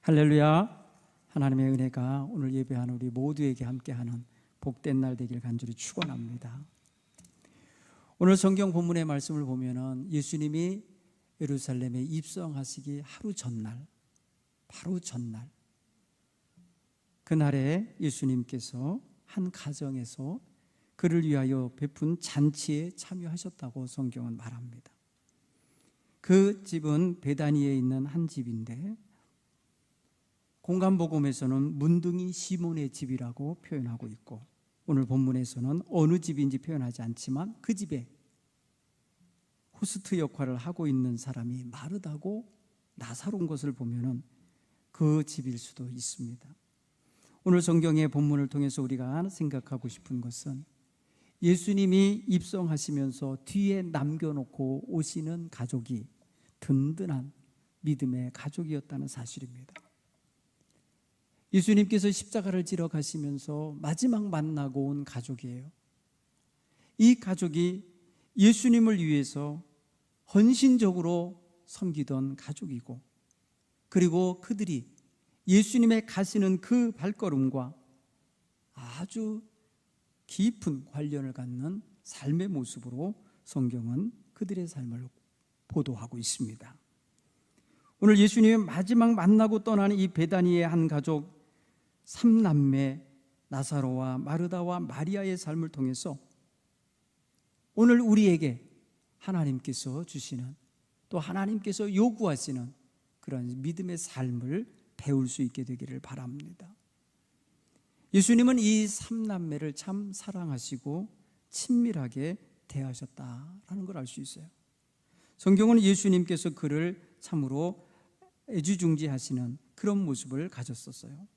할렐루야. 하나님의 은혜가 오늘 예배하는 우리 모두에게 함께하는 복된 날 되길 간절히 축원합니다. 오늘 성경 본문의 말씀을 보면은 예수님이 예루살렘에 입성하시기 하루 전날, 바로 전날, 그날에 예수님께서 한 가정에서 그를 위하여 베푼 잔치에 참여하셨다고 성경은 말합니다. 그 집은 베다니에 있는 한 집인데 공간복음에서는 문둥이 시몬의 집이라고 표현하고 있고, 오늘 본문에서는 어느 집인지 표현하지 않지만 그 집에 호스트 역할을 하고 있는 사람이 마르다고 나사로운 것을 보면은 그 집일 수도 있습니다. 오늘 성경의 본문을 통해서 우리가 생각하고 싶은 것은 예수님이 입성하시면서 뒤에 남겨놓고 오시는 가족이 든든한 믿음의 가족이었다는 사실입니다. 예수님께서 십자가를 지러 가시면서 마지막 만나고 온 가족이에요. 이 가족이 예수님을 위해서 헌신적으로 섬기던 가족이고, 그리고 그들이 예수님의 가시는 그 발걸음과 아주 깊은 관련을 갖는 삶의 모습으로 성경은 그들의 삶을 보도하고 있습니다. 오늘 예수님이 마지막 만나고 떠나는 이 베다니의 한 가족 3남매 나사로와 마르다와 마리아의 삶을 통해서 오늘 우리에게 하나님께서 주시는, 또 하나님께서 요구하시는 그런 믿음의 삶을 배울 수 있게 되기를 바랍니다. 예수님은 이 3남매를 참 사랑하시고 친밀하게 대하셨다라는 걸 알 수 있어요. 성경은 예수님께서 그를 참으로 애지중지하시는 그런 모습을 가졌었어요.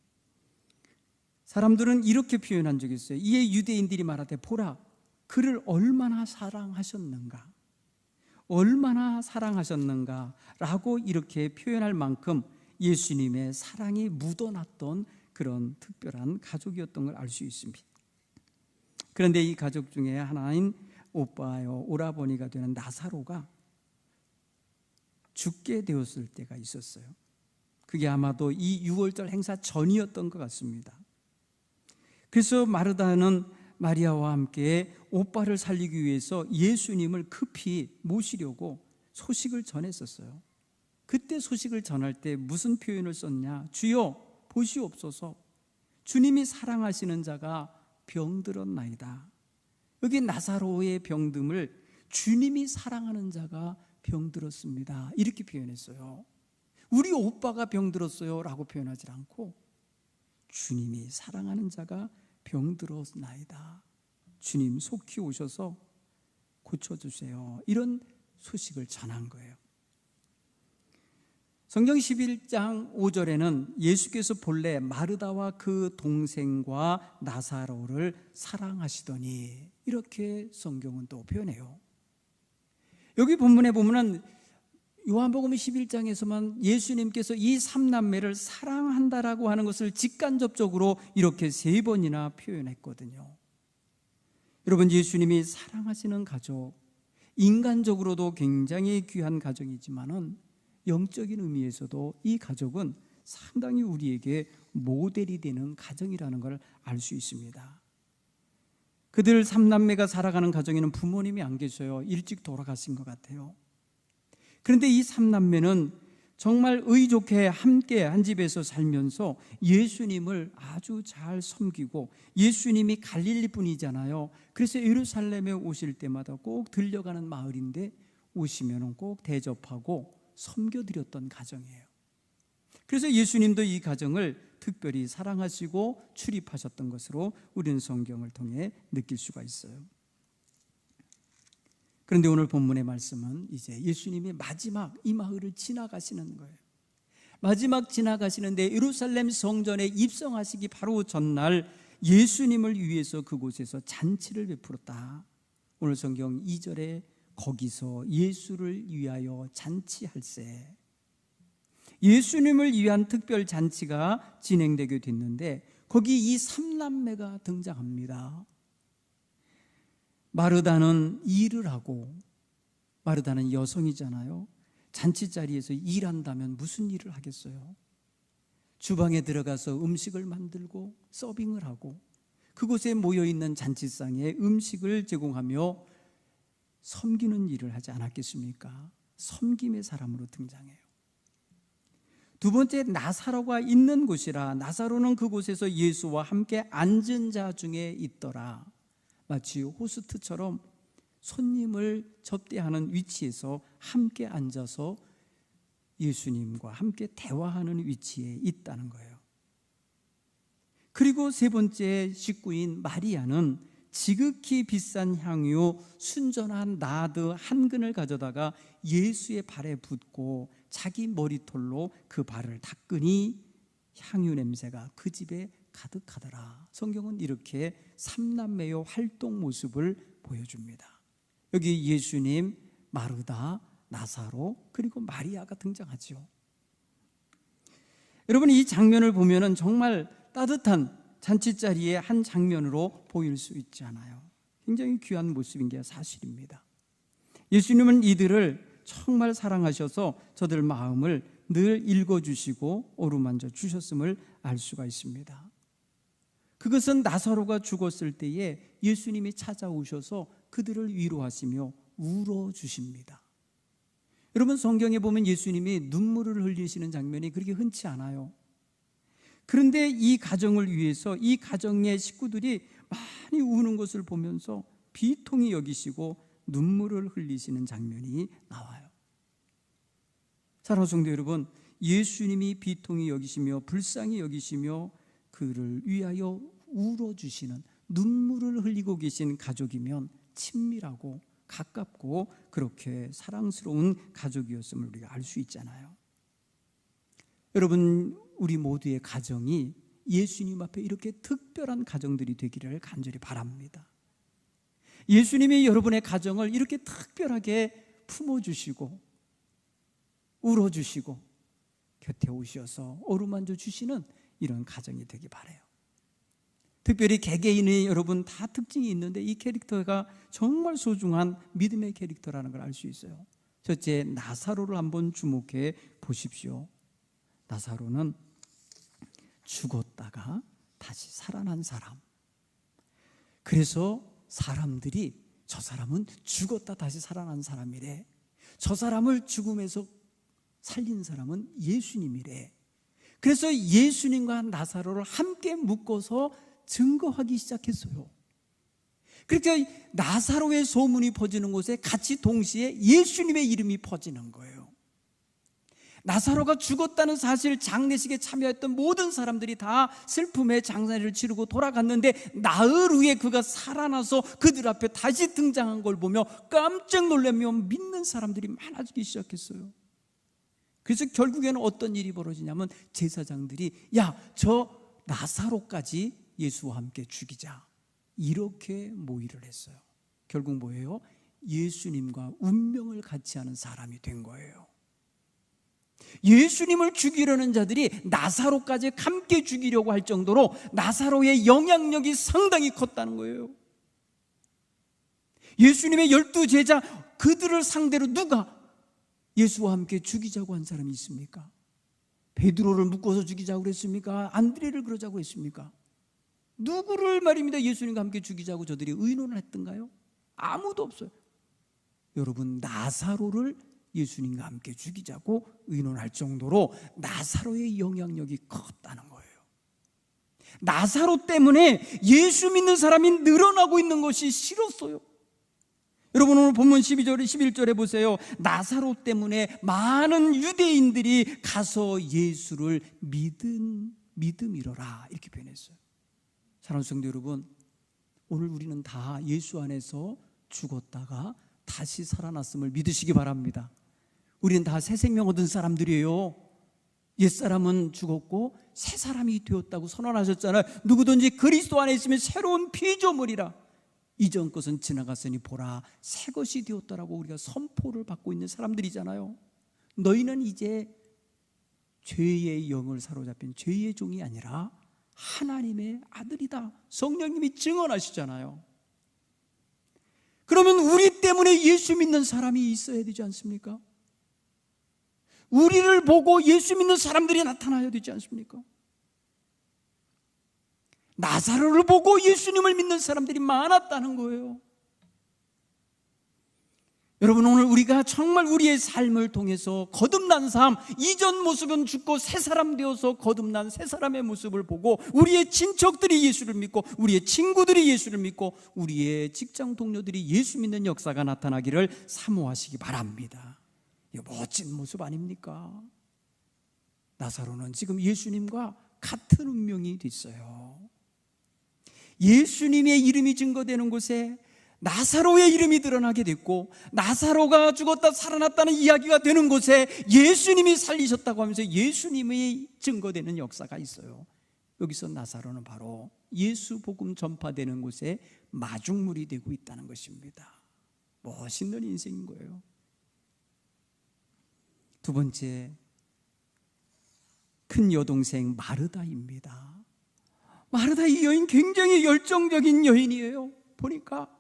사람들은 이렇게 표현한 적이 있어요. 이에 유대인들이 말하되 보라, 그를 얼마나 사랑하셨는가, 얼마나 사랑하셨는가 라고 이렇게 표현할 만큼 예수님의 사랑이 묻어났던 그런 특별한 가족이었던 걸 알 수 있습니다. 그런데 이 가족 중에 하나인 오빠요, 오라버니가 되는 나사로가 죽게 되었을 때가 있었어요. 그게 아마도 이 6월절 행사 전이었던 것 같습니다. 그래서 마르다는 마리아와 함께 오빠를 살리기 위해서 예수님을 급히 모시려고 소식을 전했었어요. 그때 소식을 전할 때 무슨 표현을 썼냐? 주여 보시옵소서, 주님이 사랑하시는 자가 병들었나이다. 여기 나사로의 병듦을 주님이 사랑하는 자가 병들었습니다, 이렇게 표현했어요. 우리 오빠가 병들었어요 라고 표현하지 않고 주님이 사랑하는 자가 병들었나이다, 주님 속히 오셔서 고쳐주세요, 이런 소식을 전한 거예요. 성경 11장 5절에는 예수께서 본래 마르다와 그 동생과 나사로를 사랑하시더니, 이렇게 성경은 또 표현해요. 여기 본문에 보면은 요한복음 11장에서만 예수님께서 이 3남매를 사랑한다라고 하는 것을 직간접적으로 이렇게 3번이나 표현했거든요. 여러분, 예수님이 사랑하시는 가족, 인간적으로도 굉장히 귀한 가정이지만은 영적인 의미에서도 이 가족은 상당히 우리에게 모델이 되는 가정이라는 걸 알 수 있습니다. 그들 3남매가 살아가는 가정에는 부모님이 안 계셔요. 일찍 돌아가신 것 같아요. 그런데 이 3남매는 정말 의좋게 함께 한 집에서 살면서 예수님을 아주 잘 섬기고, 예수님이 갈릴리 분이잖아요. 그래서 예루살렘에 오실 때마다 꼭 들려가는 마을인데 오시면 꼭 대접하고 섬겨드렸던 가정이에요. 그래서 예수님도 이 가정을 특별히 사랑하시고 출입하셨던 것으로 우리는 성경을 통해 느낄 수가 있어요. 그런데 오늘 본문의 말씀은 이제 예수님이 마지막 이 마을을 지나가시는 거예요. 마지막 지나가시는데 예루살렘 성전에 입성하시기 바로 전날 예수님을 위해서 그곳에서 잔치를 베풀었다. 오늘 성경 2절에 거기서 예수를 위하여 잔치할세, 예수님을 위한 특별 잔치가 진행되게 됐는데 거기 이 3남매가 등장합니다. 마르다는 일을 하고, 마르다는 여성이잖아요. 잔치 자리에서 일한다면 무슨 일을 하겠어요? 주방에 들어가서 음식을 만들고 서빙을 하고 그곳에 모여있는 잔치상에 음식을 제공하며 섬기는 일을 하지 않았겠습니까? 섬김의 사람으로 등장해요. 두 번째, 나사로가 있는 곳이라. 나사로는 그곳에서 예수와 함께 앉은 자 중에 있더라. 마치 호스트처럼 손님을 접대하는 위치에서 함께 앉아서 예수님과 함께 대화하는 위치에 있다는 거예요. 그리고 세 번째 식구인 마리아는 지극히 비싼 향유 순전한 나드 한 근을 가져다가 예수의 발에 붓고 자기 머리털로 그 발을 닦으니 향유 냄새가 그 집에 가득하더라. 성경은 이렇게 삼남매의 활동 모습을 보여줍니다. 여기 예수님, 마르다, 나사로 그리고 마리아가 등장하죠. 여러분, 이 장면을 보면은 정말 따뜻한 잔치자리의 한 장면으로 보일 수 있지 않아요. 굉장히 귀한 모습인 게 사실입니다. 예수님은 이들을 정말 사랑하셔서 저들 마음을 늘 읽어주시고 어루만져 주셨음을 알 수가 있습니다. 그것은 나사로가 죽었을 때에 예수님이 찾아오셔서 그들을 위로하시며 울어주십니다. 여러분, 성경에 보면 예수님이 눈물을 흘리시는 장면이 그렇게 흔치 않아요. 그런데 이 가정을 위해서 이 가정의 식구들이 많이 우는 것을 보면서 비통히 여기시고 눈물을 흘리시는 장면이 나와요. 사랑하는 성도 여러분, 예수님이 비통히 여기시며 불쌍히 여기시며 그를 위하여 울어주시는, 눈물을 흘리고 계신 가족이면 친밀하고 가깝고 그렇게 사랑스러운 가족이었음을 우리가 알 수 있잖아요. 여러분, 우리 모두의 가정이 예수님 앞에 이렇게 특별한 가정들이 되기를 간절히 바랍니다. 예수님이 여러분의 가정을 이렇게 특별하게 품어주시고 울어주시고 곁에 오셔서 어루만져 주시는 이런 가정이 되기 바라요. 특별히 개개인의 여러분 다 특징이 있는데 이 캐릭터가 정말 소중한 믿음의 캐릭터라는 걸 알 수 있어요. 첫째, 나사로를 한번 주목해 보십시오. 나사로는 죽었다가 다시 살아난 사람. 그래서 사람들이 저 사람은 죽었다 다시 살아난 사람이래. 저 사람을 죽음에서 살린 사람은 예수님이래. 그래서 예수님과 나사로를 함께 묶어서 증거하기 시작했어요. 그러니까 나사로의 소문이 퍼지는 곳에 같이 동시에 예수님의 이름이 퍼지는 거예요. 나사로가 죽었다는 사실, 장례식에 참여했던 모든 사람들이 다 슬픔의 장사를 치르고 돌아갔는데 나흘 후에 그가 살아나서 그들 앞에 다시 등장한 걸 보며 깜짝 놀라며 믿는 사람들이 많아지기 시작했어요. 그래서 결국에는 어떤 일이 벌어지냐면 제사장들이 저 나사로까지 예수와 함께 죽이자, 이렇게 모의를 했어요. 결국 뭐예요? 예수님과 운명을 같이 하는 사람이 된 거예요. 예수님을 죽이려는 자들이 나사로까지 함께 죽이려고 할 정도로 나사로의 영향력이 상당히 컸다는 거예요. 예수님의 12제자, 그들을 상대로 누가 예수와 함께 죽이자고 한 사람이 있습니까? 베드로를 묶어서 죽이자고 그랬습니까? 안드레를 그러자고 했습니까? 누구를 말입니다 예수님과 함께 죽이자고 저들이 의논을 했던가요? 아무도 없어요. 여러분, 나사로를 예수님과 함께 죽이자고 의논할 정도로 나사로의 영향력이 컸다는 거예요. 나사로 때문에 예수 믿는 사람이 늘어나고 있는 것이 싫었어요. 여러분, 오늘 본문 12절에 11절에 보세요. 나사로 때문에 많은 유대인들이 가서 예수를 믿음이로라, 이렇게 표현했어요. 사랑하는 성도 여러분, 오늘 우리는 다 예수 안에서 죽었다가 다시 살아났음을 믿으시기 바랍니다. 우리는 다 새 생명 얻은 사람들이에요. 옛사람은 죽었고 새 사람이 되었다고 선언하셨잖아요. 누구든지 그리스도 안에 있으면 새로운 피조물이라. 이전 것은 지나갔으니 보라, 새 것이 되었다라고 우리가 선포를 받고 있는 사람들이잖아요. 너희는 이제 죄의 영을 사로잡힌 죄의 종이 아니라 하나님의 아들이다. 성령님이 증언하시잖아요. 그러면 우리 때문에 예수 믿는 사람이 있어야 되지 않습니까? 우리를 보고 예수 믿는 사람들이 나타나야 되지 않습니까? 나사로를 보고 예수님을 믿는 사람들이 많았다는 거예요. 여러분, 오늘 우리가 정말 우리의 삶을 통해서 거듭난 삶, 이전 모습은 죽고 새 사람 되어서 거듭난 새 사람의 모습을 보고 우리의 친척들이 예수를 믿고 우리의 친구들이 예수를 믿고 우리의 직장 동료들이 예수 믿는 역사가 나타나기를 사모하시기 바랍니다. 이거 멋진 모습 아닙니까? 나사로는 지금 예수님과 같은 운명이 됐어요. 예수님의 이름이 증거되는 곳에 나사로의 이름이 드러나게 됐고, 나사로가 죽었다 살아났다는 이야기가 되는 곳에 예수님이 살리셨다고 하면서 예수님의 증거되는 역사가 있어요. 여기서 나사로는 바로 예수 복음 전파되는 곳에 마중물이 되고 있다는 것입니다. 멋있는 인생인 거예요. 두 번째, 큰 여동생 마르다입니다. 마르다, 이 여인 굉장히 열정적인 여인이에요. 보니까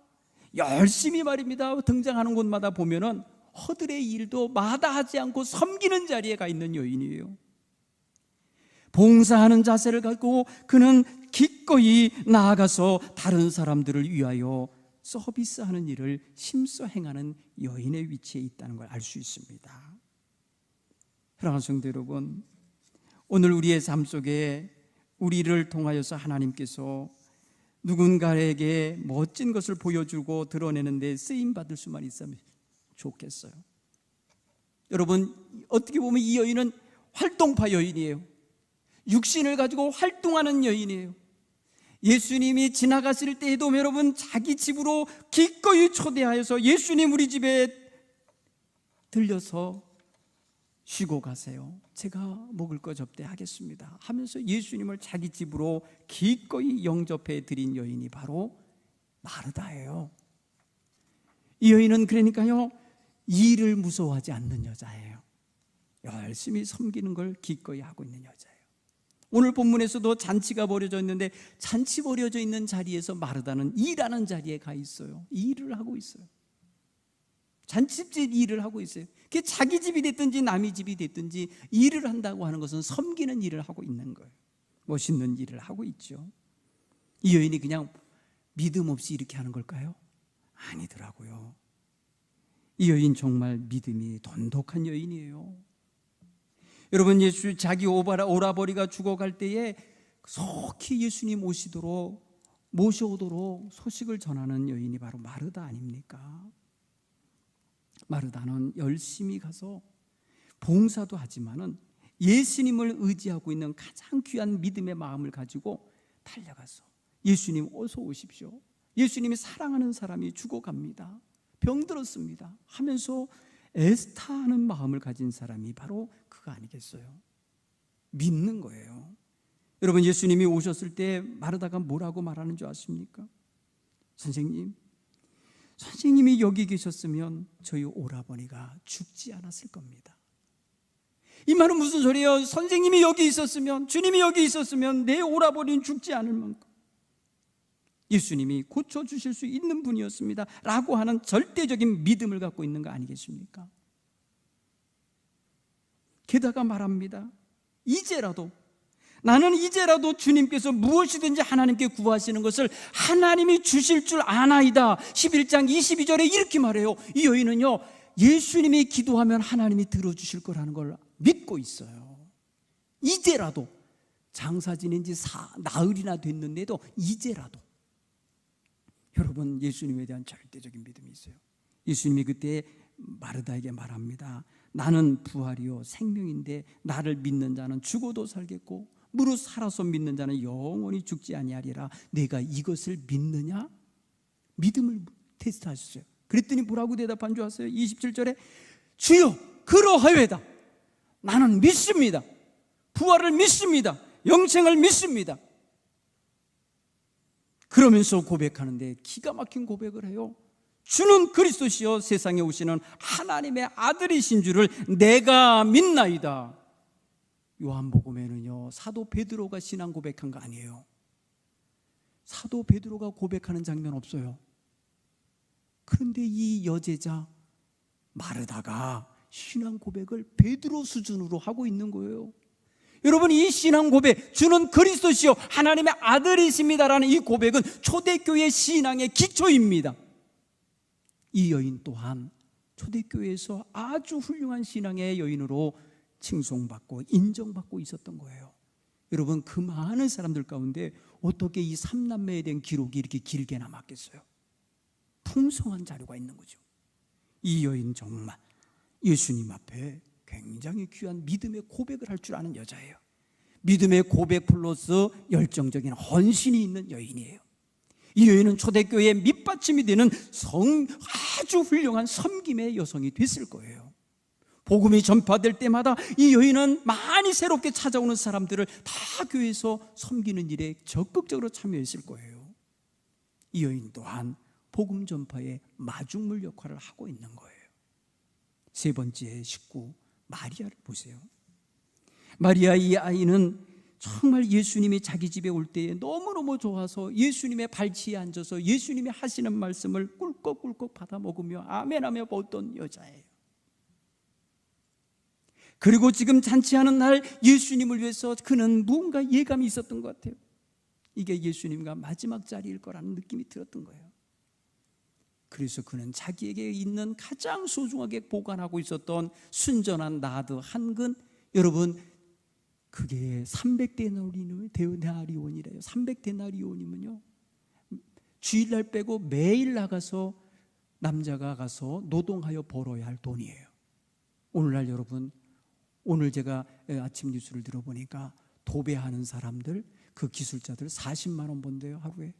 열심히 말입니다. 등장하는 곳마다 보면은 허들의 일도 마다하지 않고 섬기는 자리에 가 있는 여인이에요. 봉사하는 자세를 갖고 그는 기꺼이 나아가서 다른 사람들을 위하여 서비스하는 일을 힘써 행하는 여인의 위치에 있다는 걸 알 수 있습니다. 사랑하는 성도 여러분, 오늘 우리의 삶 속에 우리를 통하여서 하나님께서 누군가에게 멋진 것을 보여주고 드러내는데 쓰임받을 수만 있으면 좋겠어요. 여러분, 어떻게 보면 이 여인은 활동파 여인이에요. 육신을 가지고 활동하는 여인이에요. 예수님이 지나가실 때에도 여러분 자기 집으로 기꺼이 초대하여서 예수님 우리 집에 들려서 쉬고 가세요. 제가 먹을 거 접대하겠습니다 하면서 예수님을 자기 집으로 기꺼이 영접해 드린 여인이 바로 마르다예요. 이 여인은 그러니까요, 일을 무서워하지 않는 여자예요. 열심히 섬기는 걸 기꺼이 하고 있는 여자예요. 오늘 본문에서도 잔치가 벌어져 있는데 잔치 벌어져 있는 자리에서 마르다는 일하는 자리에 가 있어요. 일을 하고 있어요. 잔치집 일을 하고 있어요. 그게 자기 집이 됐든지 남의 집이 됐든지 일을 한다고 하는 것은 섬기는 일을 하고 있는 거예요. 멋있는 일을 하고 있죠. 이 여인이 그냥 믿음 없이 이렇게 하는 걸까요? 아니더라고요. 이 여인 정말 믿음이 돈독한 여인이에요. 여러분, 예수 자기 오라버니가 죽어갈 때에 속히 예수님 모셔오도록 소식을 전하는 여인이 바로 마르다 아닙니까? 마르다는 열심히 가서 봉사도 하지만은 예수님을 의지하고 있는 가장 귀한 믿음의 마음을 가지고 달려가서 예수님 어서 오십시오. 예수님이 사랑하는 사람이 죽어갑니다. 병들었습니다 하면서 애스타하는 마음을 가진 사람이 바로 그가 아니겠어요? 믿는 거예요. 여러분, 예수님이 오셨을 때 마르다가 뭐라고 말하는 줄 아십니까? 선생님이 여기 계셨으면 저희 오라버니가 죽지 않았을 겁니다. 이 말은 무슨 소리예요? 선생님이 여기 있었으면, 주님이 여기 있었으면 내 오라버니는 죽지 않을 만큼 예수님이 고쳐주실 수 있는 분이었습니다 라고 하는 절대적인 믿음을 갖고 있는 거 아니겠습니까? 게다가 말합니다. 나는 이제라도 주님께서 무엇이든지 하나님께 구하시는 것을 하나님이 주실 줄 아나이다. 11장 22절에 이렇게 말해요. 이 여인은요, 예수님이 기도하면 하나님이 들어주실 거라는 걸 믿고 있어요. 이제라도, 장사 지낸 지 나흘이나 됐는데도 이제라도. 여러분, 예수님에 대한 절대적인 믿음이 있어요. 예수님이 그때 마르다에게 말합니다. 나는 부활이요 생명인데 나를 믿는 자는 죽어도 살겠고 무릇 살아서 믿는 자는 영원히 죽지 아니하리라. 내가 이것을 믿느냐? 믿음을 테스트하셨어요. 그랬더니 뭐라고 대답한 줄 아세요? 27절에 주여 그러하여다. 나는 믿습니다. 부활을 믿습니다. 영생을 믿습니다. 그러면서 고백하는데 기가 막힌 고백을 해요. 주는 그리스도시요 세상에 오시는 하나님의 아들이신 줄을 내가 믿나이다. 요한복음에는요, 사도 베드로가 신앙 고백한 거 아니에요. 사도 베드로가 고백하는 장면 없어요. 그런데 이 여제자 마르다가 신앙 고백을 베드로 수준으로 하고 있는 거예요. 여러분, 이 신앙 고백, 주는 그리스도시요 하나님의 아들이십니다라는 이 고백은 초대교회 신앙의 기초입니다. 이 여인 또한 초대교회에서 아주 훌륭한 신앙의 여인으로 칭송받고 인정받고 있었던 거예요. 여러분, 그 많은 사람들 가운데 어떻게 이 삼남매에 대한 기록이 이렇게 길게 남았겠어요? 풍성한 자료가 있는 거죠. 이 여인 정말 예수님 앞에 굉장히 귀한 믿음의 고백을 할 줄 아는 여자예요. 믿음의 고백 플러스 열정적인 헌신이 있는 여인이에요. 이 여인은 초대교회의 밑받침이 되는 아주 훌륭한 섬김의 여성이 됐을 거예요. 복음이 전파될 때마다 이 여인은 많이 새롭게 찾아오는 사람들을 다 교회에서 섬기는 일에 적극적으로 참여했을 거예요. 이 여인 또한 복음 전파의 마중물 역할을 하고 있는 거예요. 세 번째 식구 마리아를 보세요. 마리아 이 아이는 정말 예수님이 자기 집에 올 때에 너무너무 좋아서 예수님의 발치에 앉아서 예수님이 하시는 말씀을 꿀꺽꿀꺽 받아 먹으며 아멘하며 먹던 여자예요. 그리고 지금 잔치하는 날 예수님을 위해서 그는 무언가 예감이 있었던 것 같아요. 이게 예수님과 마지막 자리일 거라는 느낌이 들었던 거예요. 그래서 그는 자기에게 있는 가장 소중하게 보관하고 있었던 순전한 나드 한 근, 여러분 그게 300데나리온이래요. 300데나리온이면요 주일날 빼고 매일 나가서 남자가 가서 노동하여 벌어야 할 돈이에요. 오늘날 여러분, 오늘 제가 아침 뉴스를 들어보니까 도배하는 사람들, 그 기술자들 40만 원 번대요, 하루에.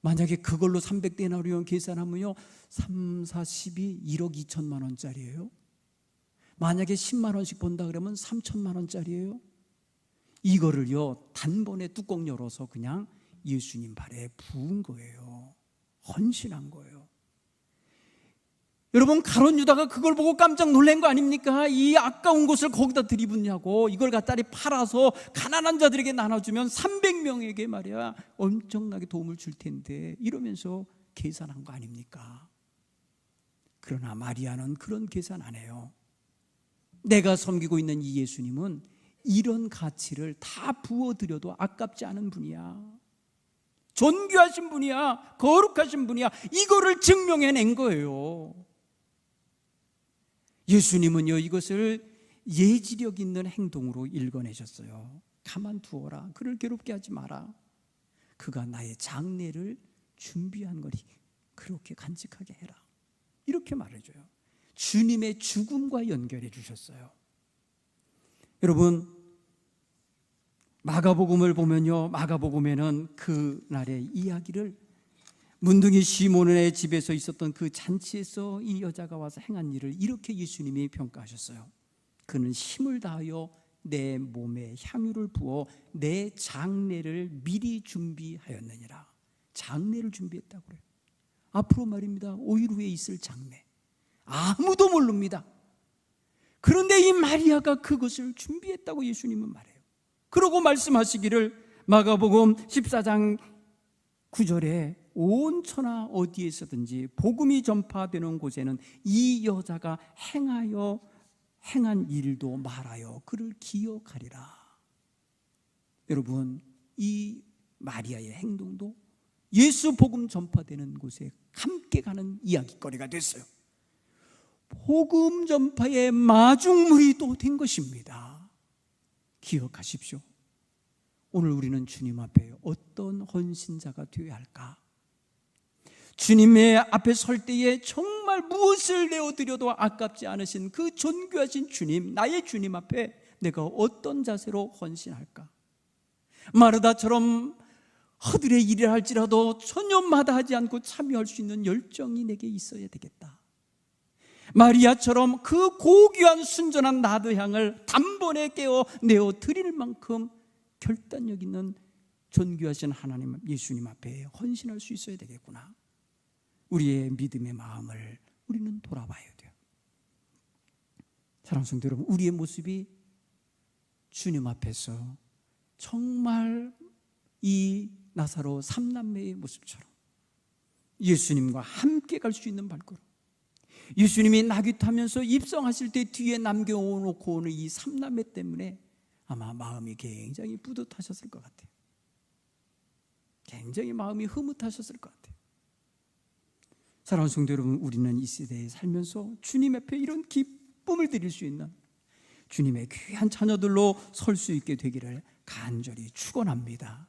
만약에 그걸로 300데나리온 계산하면요 3, 4, 12, 1억 2천만 원짜리예요. 만약에 10만 원씩 번다 그러면 3천만 원짜리예요. 이거를요 단번에 뚜껑 열어서 그냥 예수님 발에 부은 거예요. 헌신한 거예요. 여러분, 가룟 유다가 그걸 보고 깜짝 놀란 거 아닙니까? 이 아까운 것을 거기다 들이붓냐고. 이걸 갖다리 팔아서 가난한 자들에게 나눠주면 300명에게 말이야 엄청나게 도움을 줄 텐데, 이러면서 계산한 거 아닙니까? 그러나 마리아는 그런 계산 안 해요. 내가 섬기고 있는 이 예수님은 이런 가치를 다 부어드려도 아깝지 않은 분이야. 존귀하신 분이야. 거룩하신 분이야. 이거를 증명해낸 거예요. 예수님은요 이것을 예지력 있는 행동으로 읽어내셨어요. 가만두어라. 그를 괴롭게 하지 마라. 그가 나의 장례를 준비한 거니 그렇게 간직하게 해라. 이렇게 말해줘요. 주님의 죽음과 연결해 주셨어요. 여러분, 마가복음을 보면요, 마가복음에는 그날의 이야기를 문둥이 시몬의 집에서 있었던 그 잔치에서 이 여자가 와서 행한 일을 이렇게 예수님이 평가하셨어요. 그는 힘을 다하여 내 몸에 향유를 부어 내 장례를 미리 준비하였느니라. 장례를 준비했다고 그래요. 앞으로 말입니다. 5일 후에 있을 장례. 아무도 모릅니다. 그런데 이 마리아가 그것을 준비했다고 예수님은 말해요. 그러고 말씀하시기를 마가복음 14장 9절에 온 천하 어디에서든지 복음이 전파되는 곳에는 이 여자가 행한 일도 말하여 그를 기억하리라. 여러분, 이 마리아의 행동도 예수 복음 전파되는 곳에 함께 가는 이야기거리가 됐어요. 복음 전파의 마중물이 또 된 것입니다. 기억하십시오. 오늘 우리는 주님 앞에 어떤 헌신자가 되어야 할까? 주님의 앞에 설 때에 정말 무엇을 내어드려도 아깝지 않으신 그 존귀하신 주님, 나의 주님 앞에 내가 어떤 자세로 헌신할까? 마르다처럼 허들의 일을 할지라도 전혀 마다하지 않고 참여할 수 있는 열정이 내게 있어야 되겠다. 마리아처럼 그 고귀한 순전한 나드향을 단번에 깨어 내어 드릴 만큼 결단력 있는 존귀하신 하나님 예수님 앞에 헌신할 수 있어야 되겠구나. 우리의 믿음의 마음을 우리는 돌아봐야 돼요. 사랑하는 성도 여러분, 우리의 모습이 주님 앞에서 정말 이 나사로 삼남매의 모습처럼 예수님과 함께 갈 수 있는 발걸음, 예수님이 나귀 타면서 입성하실 때 뒤에 남겨놓고 오는 이 삼남매 때문에 아마 마음이 굉장히 뿌듯하셨을 것 같아요. 굉장히 마음이 흐뭇하셨을 것 같아요. 사랑하는 성도 여러분, 우리는 이 시대에 살면서 주님 앞에 이런 기쁨을 드릴 수 있는 주님의 귀한 자녀들로 설 수 있게 되기를 간절히 축원합니다.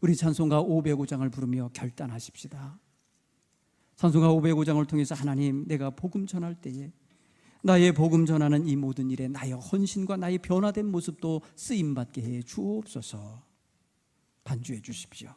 우리 찬송가 505장을 부르며 결단하십시다. 찬송가 505장을 통해서 하나님, 내가 복음 전할 때에 나의 복음 전하는 이 모든 일에 나의 헌신과 나의 변화된 모습도 쓰임받게 해 주옵소서. 반주해 주십시오.